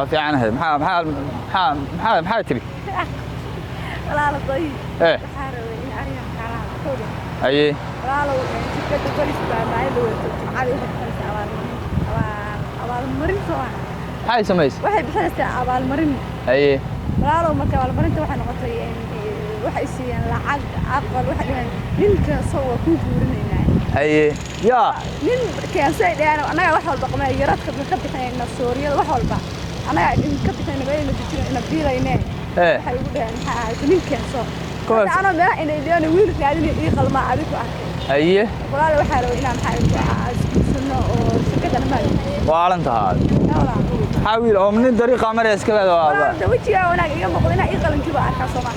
في عنها محا تري لا طيب إيه حاروي أرينا كلام كله أيه لا لو شكل بوليس ما يلو عليه أبغى المرين سواء هاي سميس واحد بحس أبغى المرين أيه لا لو ما كان المرين توحنا نقطي واحد يسيان العقد أقل واحد نلك صور كوفورنا أيه يا نل كان سيد أنا واحد بقى يراد خبتنا إن السورية واحد بقى أنا كبتنا نبين نبيلا ينام إيه حيقول نل كان صور أنا ما إني اليوم ويل قاعدين يقل ما عارف أيه ولا واحد لو إنا محل سنة أو سكت أنا ما وعلنت هذا حاول أو من الطريق عمري إسكبه ولا دوتي أنا يوم بقولنا يقل نجيب عارف صوما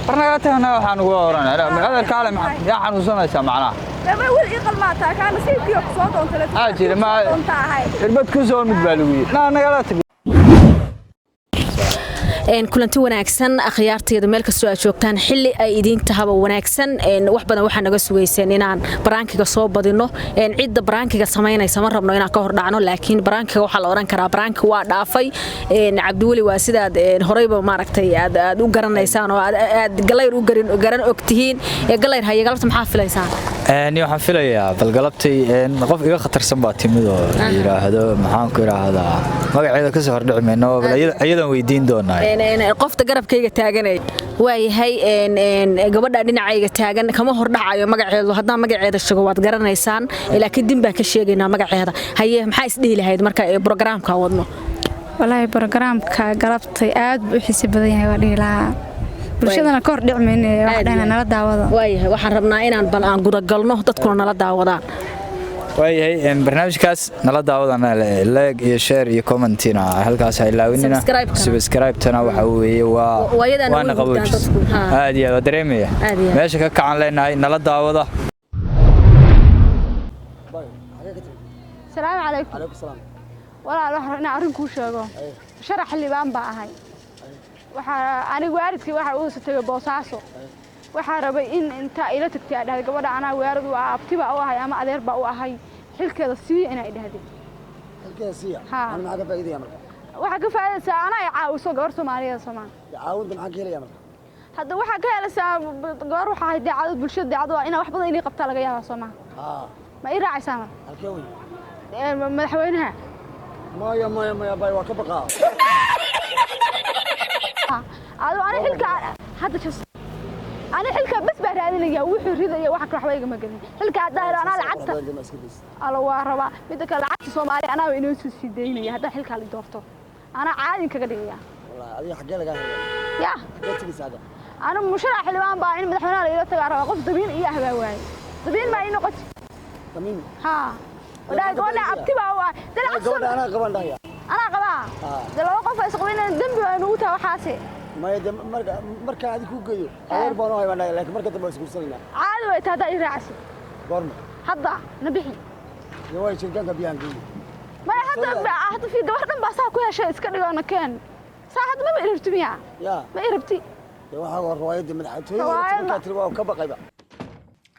برنامجنا هنا حنقولنا هذا الكلام يا حنوصلنا يسمعنا لا ما يقول يقل ما تا كان سيد يوم صوت أو ثلاثة أجي ما البيت كوزون متبالوي لا أنا قلت kulanti wanaagsan akhyaarteeda meel kastoo aad joogtaan xilli ay idin tahaba wanaagsan wax badan waxa naga sugayseen inaan baraankiga soo badino cidda baraankiga sameynaysa ma rabno inaan ka hor dhacno laakiin baraankiga waxa la oran karaa baraanki waa dhaafay Cabdiwali waa sidaad horeyba maaragtay aad u garanaysaan oo aad galayr u garan ogtihiin galayr haye galabta maxaa filaysaan waxaan filayaa bal galabtay qof iga khatarsan baa timid oo yiraahdo maxaan ku yiraahdaa magaceeda ka soo hordhici meeno ayadan weydiin doonaa qofta garabkayga taaganay waayahay gabadha dhinacayga taagan kama hor dhacayo magaceedu haddaan magaceeda sheego waad garanaysaan laakiin din baan ka sheegaynaa magaceeda haye maxaa is dhihi lahayd marka programka wadno wallahi programka galabtay aad u xiisi badan yahay waa dhihi lahaa bulshadana ka hor dhicmeynay waxaan nala daawado waayahay waxaan rabnaa inaan bal aan guda galno dadkuna nala daawadaan waayahay barnaamijkaas nala daawadana like iyo share iyo commentina halkaas ay laawinina subscribe-tana waxa weeye waana qaboojis aad iyo dareemaya meesha ka kacan leenahay nala daawada السلام عليكم عليكم السلام ولا أنا أرنكو شاقو شرح اللي بانبا هاي أنا واردكي waxa uu soo boosaaso waxa rabay in inta ila tagtay aad gabadha ana waarad waa abtiba oo ahay ama adeer ba u ahay xilkeeda si inay dhahdeen xilkeeda si ana ma ka faa'iideeyaa marka waxa ka faa'iideysaa ana ay caawiso gabar Soomaaliyeed Soomaan caawinta maxaa ka helaya marka hadda waxa ka helaysaa gabar waxa ay daacad bulshada daacad waa ina wax badan inay qabta laga yaabo Soomaan ma ii raacaysaa halkee weey madaxweynaha maya bay waa ka baqaa أنا حلك هذا شو أنا حلك بس بهرادينيا وحي ريديا waxa ka waxba ma galin xilka hadda ana lacagta ala waa raba mid kale lacagta Soomaali ana inuu soo sideynaya hadda xilka la doorto ana caadin kaga dhigaya wallahi adiga xagee laga helay ya dadkiisaaga ana musharax xilbaan baa in madaxweynaha ila tagaa raba qof dabiin iyo ahbaa waay dabiin ma ino qot dabiin ha wada abtiba waa gabadha ana qaban dhaya ana qaba laba qof ay isqabinayaan dambi waa inuu taa waxaasi ما يد مركا هذه كوجيو غير بانو هاي بنا لكن مركا تبغى تقولنا عادي ويتهدى يراعسي قرن حضا نبيحي يواي شنكان بيان كي ما حتى في قبردن باسا كل شيء اسك دغنا كان ساعد ما بيربتي ميا يا ما يربتي يا waxa war riwaayad madaxtooy ka tirwa ka baqayba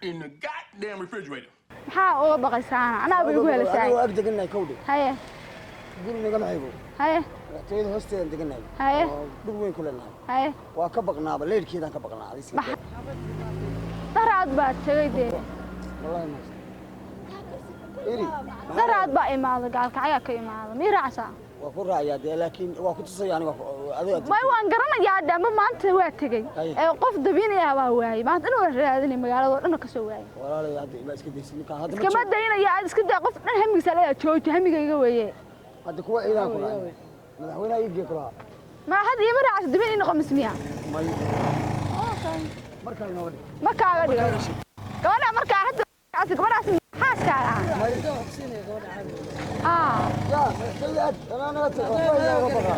in the goddamn refrigerator maxaa oo baqaysaana ana bay ugu helaysaa oo agdeganay kowdi haye guriga maxaybo haye madaxtooyada hoosteeda deganay haye dhul weyn ku leeyahay haye waa ka baqnaaba leerkeedan ka baqnaa adiga daraad baa tagayde wallahi ma iri daraad baa imaado gaalka ayaa ka imaado mi raacsa waa ku raaciyaa laakiin waa ku tusay aniga adiga ma waan garanayaa damba maanta waa tagay ee qof dabiinaya baa waayay maanta inuu raadinay magaalada dhan ka soo waayay walaalahay hadda ma iska deysin ka hadda iska madaynaya aad iska daa qof dhan hamigiisa la joojo hamigayga weeye hadda kuwa ciidan ku raacay madaxweynaha iibge kula ما حد يمرع دبين إنه قمص مياه. مركا ينودي. مركا عادي. كمان مركا حتى عاد كمان عاد حاس كارا. يا سيد أنا أتوقع.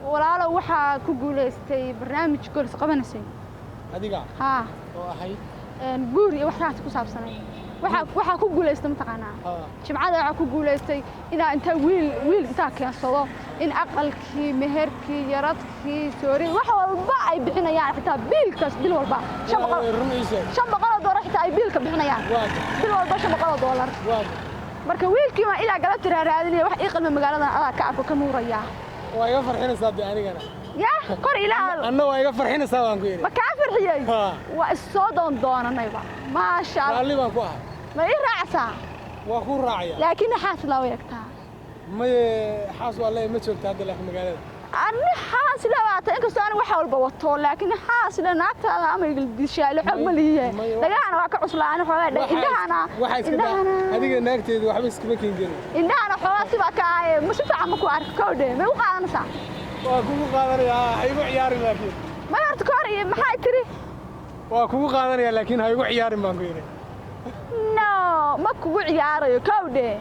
ولا لو وحى كقولستي برنامج كل قبنا سين. هذيك. ها. نقول وحرات كوساب سنة. waxa ku guuleystay mataqaana jimcada waxa ku guuleystay ina inta wiil inta ka soo in aqalkii meherkii yaradkii soori wax walba ay bixinayaan xitaa biilkaas bil walba $500 xitaa ay biilka bixinayaan bil walba $500 marka wiilkii ma ilaa galabta raadinaya wax ii qalma magaaladan adaa ka arko ka nuuraya waa iga farxinaysaa bi anigana ya kor ilaa anna waa iga farxinaysaa waan ku yiri ma ka farxiyay waa soo doonanayba ma sha Allah raalli baan ku ahay ma ii raacsaa waa ku raacaya laakiin xaas la weegtaa ma xaas waa ma joogtaa hadda laakiin magaalada أنا حاس لا واتن كسر أنا وحول بوطول لكن حاس لا نعت هذا أمر الدشاء لحكم ليه لقى أنا واقع أصلا أنا حوالي إنه أنا هذيك نكتة وحبس كم كينجر إنه أنا حوالي سباك مش فاهم كوارك كودة ما وقع أنا صح وأكون قادر يا هيبو عياري لكن ما أرتكاري ما حد تري وأكون قادر يا لكن هيبو عياري ما كينجر no ما كوع عياري كودة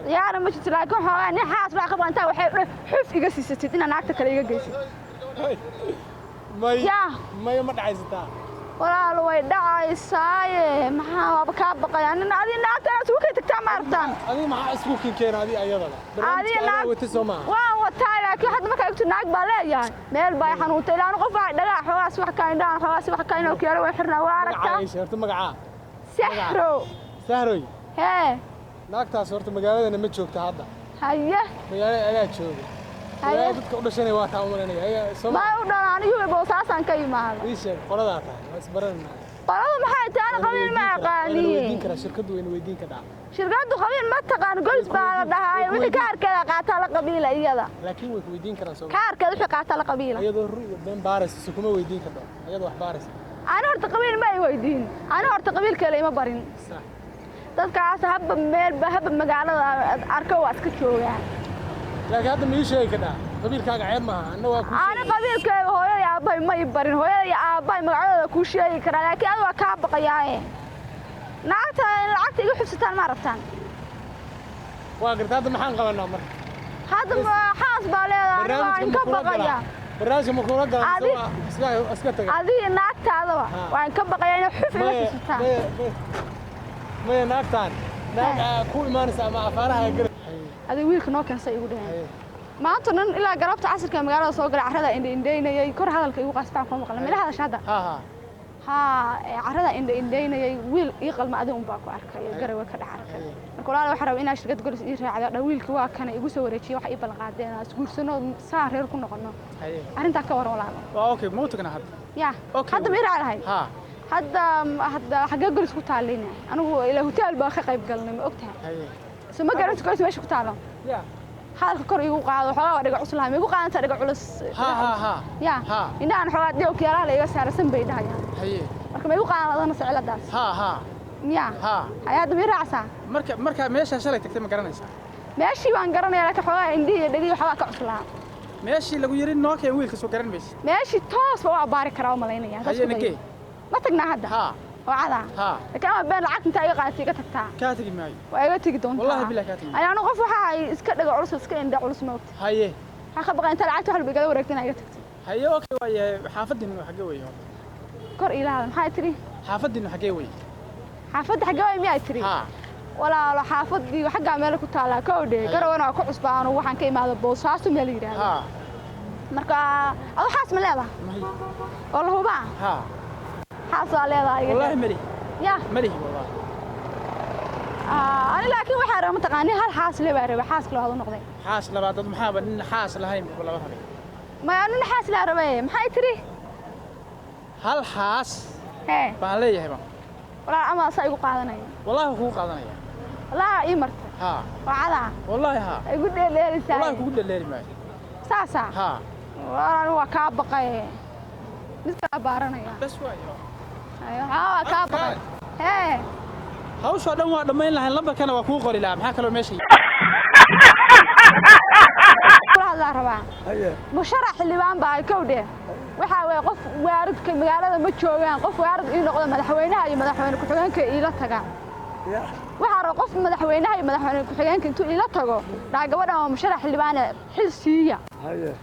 يا مش تلاقي حوالي حاس لا خبر أنت وحي حف يجلس ستين أنا أكتر كلي يجلس ما دعيستا ولا لو يدعي ساي ما بكابق يعني أنا هذه ناقة سوكي تكتمرتان هذه مع سوكي كين هذه أيضا هذه ناقة وتسمع وتاي لكن حد ما كنت ناقة بالله يعني ميل باي حنوت لا نقف دلا حواس wax ka indhaan xawaas wax ka inoo kiyaro way xirnaa waa aragtaa horta magaca sahro hee naagtaas horta magaalada ma joogta hadda haye magaalada ayaa jooga haye dadka u dhashanay waa taa umaranaya haye ma u dhalaan iyo boosaasan ka yimaado wiisha qolada taa is baranna qolada maxay taana qabiil ma aqaani weydiin kara shirkadu weyn weydiin ka dhac shirkadu qabiil ma taqaan golis baa la dhahay wixii ka arkada qaata la qabiil iyada laakiin way weydiin karaan soo ka arkada wixii qaata la qabiil iyadoo ruuyo been baaris kuma weydiin karto iyadoo wax baaris ana horta qabiil ma weydiin ana horta qabiil kale ima barin sax dadkaas habba meel bahaba magaalada arko waa iska joogaan laakiin hadda mii sheegi karaa qabiilkaaga ceeb maaha anna waa ku ana qabiilkaaga hooyada aabay ma barin hooyada aabay magacooda ku sheegi karaa laakiin adiga waa ka baqayaaye naagta lacagta igu xubsataan ma rabtaan waa gartaa hadda maxaan qabanaa marka hadda xaas baa leedahay waa in ka baqaya barnaamijka ma kula galaan iska tagay adiga naagtaadaba waa in ka baqaya inay xuf igu xubsataan ما ناكتان ناك كل ما نسمع مع أفارها قرب هذا ويلك نوكن سيقول ده ما أنتن إلا جربت عصر كمجال صوغر عرضة إندينا يكر هذا الكيو قاستع فم قلنا من هذا شهادة ها عرضة إندينا ويل يقل ما أدهم باكو عركة جرب وكذا عركة كل هذا وحرام إن شركة تقول إيش على ويل كوا كان يقول سوى شيء وحي بالقادين سكور سنة صار يركون قلنا أنت كور ولا أوكي موتك أنا يا هذا مير على هاي هذا حاجة جلس كتالينا أنا هو إلى هوتيل باخي قيب قلنا ما أكتها سما قررت كويس ماشي كتالهم هذا كور يوقع هذا حلا ورجع عسلها ما يوقع أنت رجع علس يا إن أنا حلا ديو كيرا لي بس على سن بيدها يعني ما يوقع هذا نص على داس يا هذا مير عسى مركب ماشي شلي تكتم قرنيس ماشي وان قرني لك حلا عندي دقيقة حلا كعسلها ماشي لو يرين نوك يا ويل كسو قرن بس ماشي توس هو بارك راو ملايين هيا نكى ما تقنع هذا وعدا لكن أنا بين العقد أنت أيقا تيجي تكتا كاتجي معي وأيقا تيجي دون والله بالله كاتجي أنا قف وحاي إسكت لقى عرس إسكت عند عرس موت هاي بقى أنت العقد حلو بيجي وركتنا أيقا تكتا هاي أوكي ويا حافظ إنه حجوي كور إلى هذا محاي تري حافظ إنه حجوي حافظ حجوي مية تري ولا حافظ دي وحق عملك وتعالى كودي قروا أنا كوس بان وحن كي مع البوس عاصم يلي هذا مركا أو حاس من هذا والله هو بقى حاس عليه والله مري يا مري والله أنا لكن وحرام تقاني هالحاس اللي بعرف حاس له هذا النقطة حاس لا بعد محابة إن حاس لهاي ولا بهري ما أنا حاس لا ربي محاي تري هالحاس إيه بالله يا هبا ولا أما سايق قاعدنا والله هو قاعدنا لا إمرت وعدا والله يقول لي ليلي والله يقول لي ليلي معي ساسا وأنا هو كابقة نسبة بارنا يا بس واي أيوة كابقة إيه هاوش هذا ما دمين لهن لبا كان وكوق ولا لا محاك لو ماشي هذا ربع مشرح اللي بان باي كودة وحاول قف وارد كمجالة ما تشوفين قف وارد إيه نقطة مدحوينها أي مدحوين كحجان كإيلا تجا وحاول قف مدحوينها أي مدحوين كحجان كنتو إيلا تجا راجعوا مشرح اللي بان حسية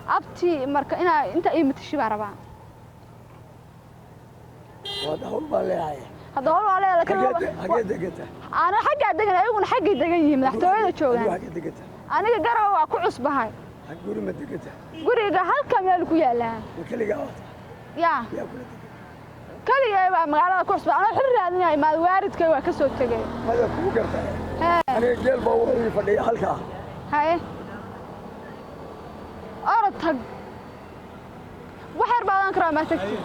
أبتي مركا أنت إيه متشبه ربع هذا هو بالله هذا هو عليه لكن أنا حاجة دقنا أيوة حاجة دقني مدحتوين تشوفين أنا جروا أكو عصبة هاي قولي ما دقتها قولي هل كم يلكو يلا وكلي قاعد يا كلي يا مقالة كوس أنا حر هذا ما الوارد كوا كسر تجي هذا كوكر أنا جيل بوي فدي هلكا هاي أرتق وحر بعض أنكر ما تكتب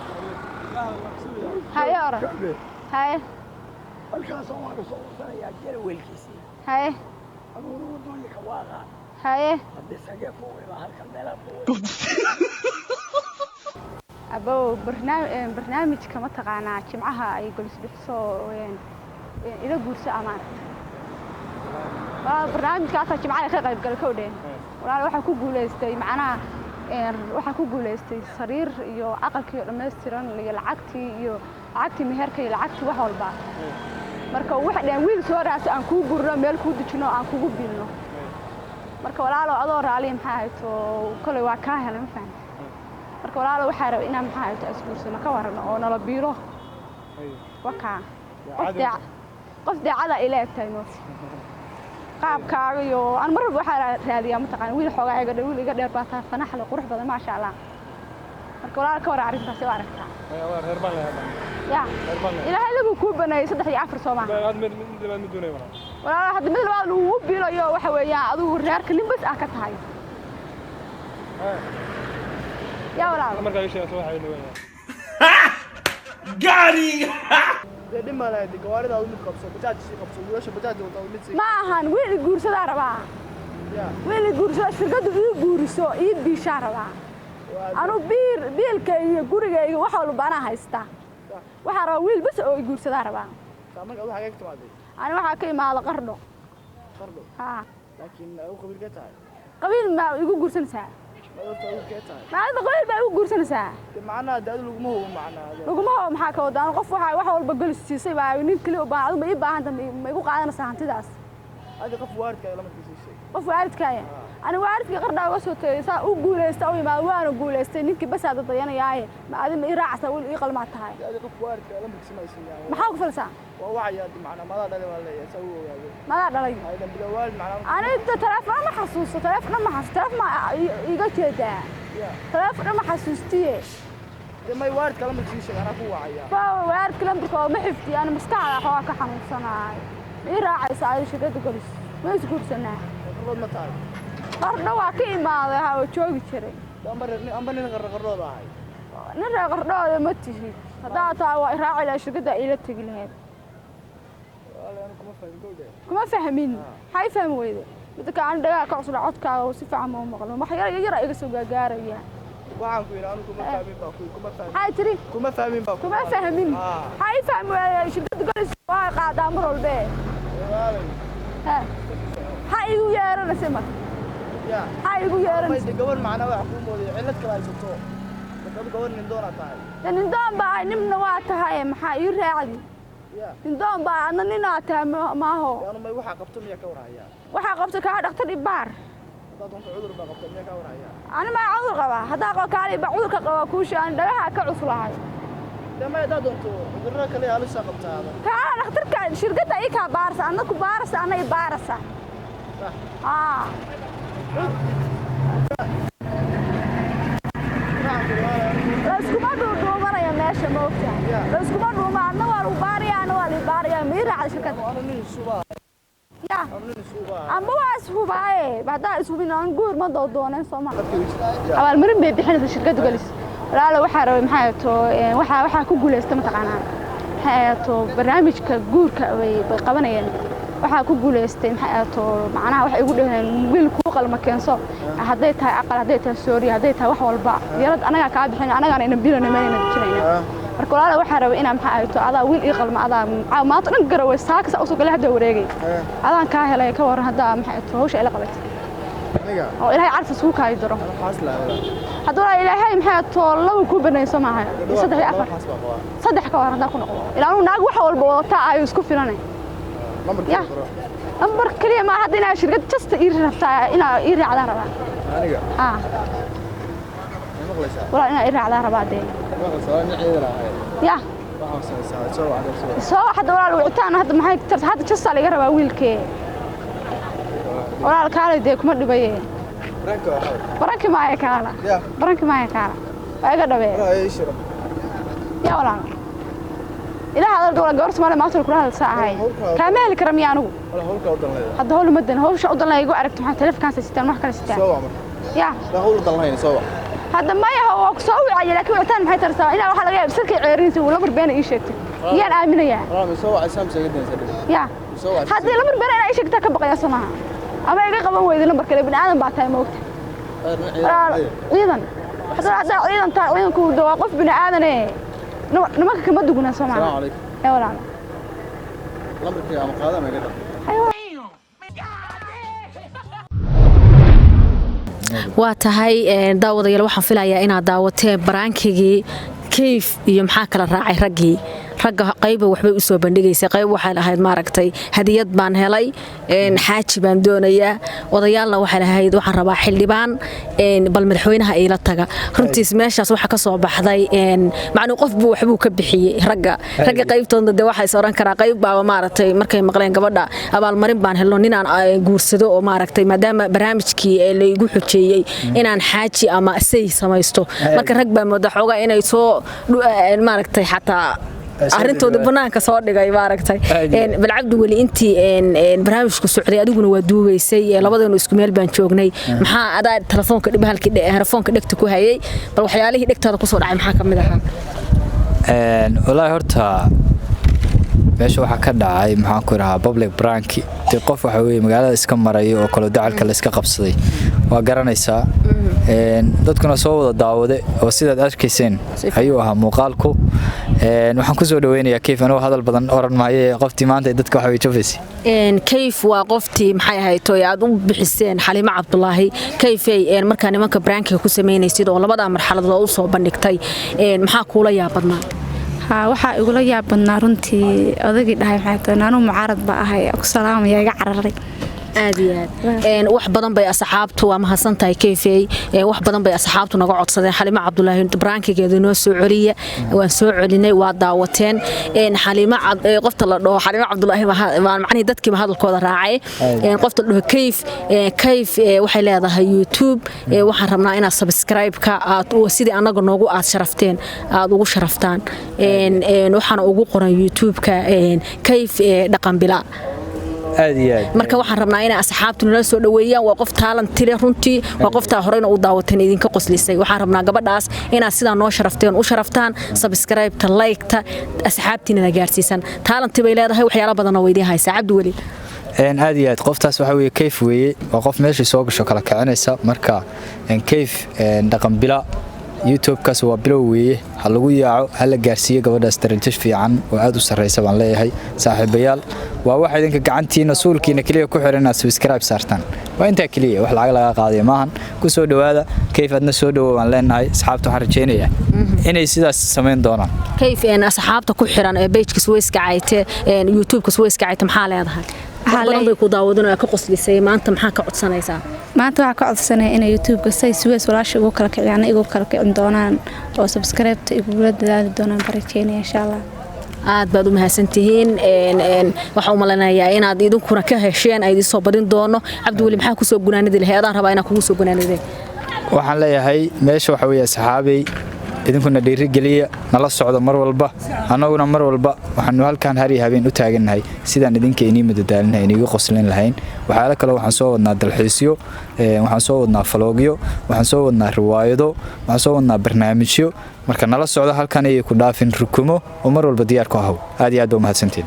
هاي أرى هاي هلكا سوى سنة يا جيل ويلكيسي هاي أقول ودوني كواغا هاي بدي سجى فوق هلكا ملا فوق أبو برنامج كما تقانا جمعها أي قلس بحصو إذا قرص أمان برنامج كاسا جمعها خير قيب قال كودين ولا waxa ku guuleystay macnaha waxa ku guuleystay sariir iyo aqalkii dhameystiran iyo lacagtii meherka iyo lacagtii wax walba marka waxa dhan wiil soo raas aan ku gurno meel ku dejino aan kugu bilno marka walaalo adoo raali maxaa hayto kale waa ka helay ma fahmi marka walaalo waxa rabay inaan maxaa hayto isbuursano ka warano oo nala biiro waka qof daacada ilaa taaymo qaabkaaga iyo aan mar walba waxa raadiyaa ma taqaan wiil xoogaa iga dheer baa taa fanax la qurux badan ma sha Allah marka walaal ka war arrintaas waa aragtaa reer baan ya ilaahay lagu ku banay 3 iyo 4 Soomaa walaal hadda mid labaad uu biilayo waxa weeyaan adigu reerka nin bas ah ka tahay يا ولا marka ay sheegto waxa ay leeyahay Gary دم على هذه قوارض أو متقبسة بتاعتي قبسة وش بتاعتي وطاو متسي ما هن وين الجورس ده ربع وين الجورس الشركة ده جورسو بيشار ربع أنا بيل كي جوري واحد بنا هيستا واحد ويل بس أو الجورس ده ربع تعمل أول حاجة كتب عليه أنا واحد كي ما هذا قرنه ها لكن أو قبيل كتاع قبيل ما يقول جورسن ساعة ما هذا قبيل ما يقول جورسن ساعة معنا ده لقمه هو معنا لقمه محاك ودان قف واحد والبقول السيسي بقى نيكلي وبعض ما يبقى عندهم ما يقول قاعدنا ساعتين داس هذا قف وارد كذا لما تقول شيء قف وارد كايا أنا وارد في قرنا وسوت سا وقول استوي ما وانا وقول استنيك بس هذا طيانا ياي ما هذا يراعى سوي يقل مع تهاي هذا قف وارد كذا لما تسمع شيء ما حاول فلسا ووعي هذا معنا ما لا ولا يسوي ما لا دلي هذا بالأول معنا أنا أنت تعرف ما حسوس تعرف ما حس تعرف ما يجي كده تعرف ما حسوستيه ما يوارد كلام الشيء أنا هو عيا فوارد كلام بكو ما حفتي أنا مستعد حواك حنون صناعي يراعي سعيد شقد قرص ما يذكر سنة قرود متاعي قرنا واقعي ما هذا هو شو بيشري أمبر نغر قرود هاي نرى قرنا ما تجي هذا تاو يراعي لا شقد إلى تجلهاد كما فاهمين هاي فهموا إذا بدك عندك كعصر عطك وصفة عامة ومغلوم ما حيرا يجرا يقصوا جارية waxaan ku yiraahdo kuma fahmin baa kuma fahmin هاي تري kuma fahmin baa كما فاهمين هاي فهموا شقد قرص واقع دامر البيت هاي يا رنا سمك هاي يا رنا gabar macna wax ku mooday cilad kala haysato gabar nin doona tahay nin doon baa nimna waa tahay maxaa ii raacdi nin doon baa ana nin aa tahay ma ho yaanu may waxa qabto miya ka waraya waxa qabto ka dhaqtar ibaar dadku cudur baa qabto miya ka waraya أنا ما عذر قبا هذا قال كاري بعذر قبا كوش أنا دلها كعصلاي لما يدادونتو عذرنا كلي هالش قبت هذا كان أختار كان شركة إيكا بارس أنا كبارس أنا يبارسة بس كمان دوما يا ماشي موقع بس كمان دوما أنا والباري أنا والباري مير على شركة أنا من السوبر يا أما واسفو باي بعد أسفو نقول ما ضدونا سوما أول مرة بيحنا الشركة جالس لا waxaa rabay maxay to waxa ku guuleystay ma taqaanaa maxay to barnaamijka guurka way qabanayeen waxa ku guuleystay maxay to macnaha waxa igu dhaheen wiil ku qalma keenso haday tahay aqal haday tahay soori haday tahay wax walba yarad anaga ka bixin anaga inaan bilana meelna jirayna marka walaal waxa rabay inaan maxay to adaa wiil ii qalma adaa maanta dhan garaway saaksa oo soo galay hada wareegay adaan ka helay ka waran hada maxay to hawsha ila qabatay oo ilaahay carfis uu ka yidro هذول إلهي محيط الله كوبنا يسمعها صدق يا أخر صدق كوارن ده كنا إلهنا ناقو حول بوطاء يسكو فينا يا أمبر كلية ما هذينا شركة جست إيرفتا إنا إير على ربع ولا إنا إير على ربع دين يا سوا حد ولا الوقتان هذا ما هيك هذا جست على ربع ويلكي ولا الكالي ديك ما دبيه برانك ما يكالا برانك ما يكالا ايغا دبي يشرب يا ولا ilaaha aad wala gabar Soomaali maanta ku hadalsa ahay kaameel karam yaa anigu wala hawlka u dalnayda hadda hawl madan hawsha u dalnay igu aragto maxaa telefoonkaas sitaan wax kale sitaan ya la hawl dalnayna soo wax hadda ma yahay oo soo wicay laakiin wictaan maxay tarsaa ilaa waxa laga yaabaa sirkii ceeriinta uu lamar been ii sheegtay yaan aaminayaa raami soo wax Samsung idin ya hadda lamar been ii sheegtay ka baqaya Soomaha ama iga qaban weydo lambar kale bini aadan baa tahay moogta ciidan hadda ciidan ku dawaa qof bini aadan nimanka kama duguna Soomaha Assalaamu alaykum ee walaal lambarkii ama qaadama iga dhaq waa tahay daawadayaal waxaan filayaa inaad daawateen baraankigii kayf iyo maxaa kala raacay raggii ragga qayb waxbay u soo bandhigaysay qayb waxay lahayd maaragtay hadiyad baan helay xaaji baan doonayaa odayaalna waxay lahayd waxaan rabaa xildhibaan bal madaxweynaha ila taga runtiis meeshaas waxa ka soo baxday macnuu qof buu waxbuu ka bixiyay ragga qaybtooda de waxa is oran karaa qayb baa maaragtay markay maqleen gabadha abaalmarin baan helno ninaan guursado oo maaragtay maadaama barnaamijkii la igu xujeeyay inaan xaaji ama say samaysto marka rag baa mooda xoogaa inay soo maaragtay xataa arintooda banaanka soo dhigay maaragtay bal cabdi wali intii barnaamijku socday adiguna waa duubaysay labadeenu isku meel baan joognay maxaa adaa telefoonka telefoonka dhegta ku hayay bal waxyaalihii dhegtaada ku soo dhacay maxaa kamid ahaa wallaahi horta meesha waxa ka dhacay maxaan ku rahaa public prank qof waxa weeye magaalada iska maray oo kala dacalka la iska qabsaday waa garanaysaa dadkuna soo wada daawade oo sidaad arkayseen ayuu ahaa muuqaalku waxaan ku soo dhaweynayaa kayf anoo hadal badan oran maayo qoftii maanta dadka waxa way jafaysi kayf waa qoftii maxay ahayd oo aad u bixiseen Xaliimo Cabdullaahi kayfay markaa nimanka brankiga ku sameynaysid oo labada marxaladood u soo bandhigtay maxaa kuula yaabadnaa waxaa igula yaabadnaa runtii odagii dhahay maxay tahay anuu mucaarad ba ahay ku salaamaya iga cararay aad iyo aad wax badan bay asxaabtu waa mahadsantahay kayfay wax badan bay asxaabtu naga codsadeen Xaliimo Cabdullaahi brankigeedu noo soo celiya waan soo celinay waa daawateen Xaliimo qofta la dhaho Xaliimo Cabdullaahi waan macnaheedu dadkii hadalkooda raacay qofta dhaho kayf waxay leedahay YouTube waxaan rabnaa inaad subscribe-ka aad sidii anaga noogu aad sharafteen aad ugu sharaftaan waxaan ugu qoran YouTube-ka kayf dhaqan bila marka waxaan rabnaa inay asxaabtu nala soo dhaweeyaan waa qof talent leh runtii waa qofta horeyna u daawateen idinka qoslisay waxaan rabnaa gabadhaas inaad sida noo sharafteen u sharaftaan subscribe-ta like-ta asxaabtiina gaarsiisan talent bay leedahay waxyaalo badan oo weydii haysa cabdi wali aad iyo aad qoftaas waxa weeye kayf weeye waa qof meeshii soo gasho kala kicinaysa marka kayf dhaqan bila YouTube-kaas waa bilow weeye ha lagu yaaco ha la gaarsiiyo gabadhaas tarantish fiican oo aad u sareysa baan leeyahay saaxiibayaal waa waxa idinka gacantiina suulkiina kaliya ku xiran inaad subscribe saartaan waa intaa kaliya wax lacag laga qaadayo maahan ku soo dhawaada kayf adna soo dhawo waan leenahay asxaabta waxaan rajeynayaa inay sidaas sameyn doonaan kayf asxaabta ku xiran ee page-ka Swiss-ka cayte YouTube-ka Swiss-ka cayte maxaa leedahay badan bay ku daawadeen oo ka qoslisay maanta maxaa ka codsanaysaa maanta waxa ka codsanay in YouTube-ka say Swiss walaasha ugu kala kiciyaan igu kala kicin doonaan oo subscribe-ta igu dadaali doonaan barakeena insha Allah aad baad u mahadsantihiin waxa u malanayaa inaad idinkuna ka hesheen ay soo badin doono cabdi wali maxaa ku soo gunaanadi lahaydaan rabaa inaan kugu soo gunaanadee waxaan leeyahay meesha waxa weeye saxaabay idinkuna dhiirigeliya nala socdo mar walba anaguna mar walba waxaanu halkaan hari habeen u taaganahay sidaan idinka inii madadaalinahay iniga qoslin lahayn waxaala kale waxaan soo wadnaa dalxiisyo waxaan soo wadnaa vlogyo waxaan soo wadnaa riwaayado waxaan soo wadnaa barnaamijyo marka nala socdo halkaan ay ku dhaafin rukumo oo mar walba diyaar ku ahaw aad iyo aad u mahadsantiin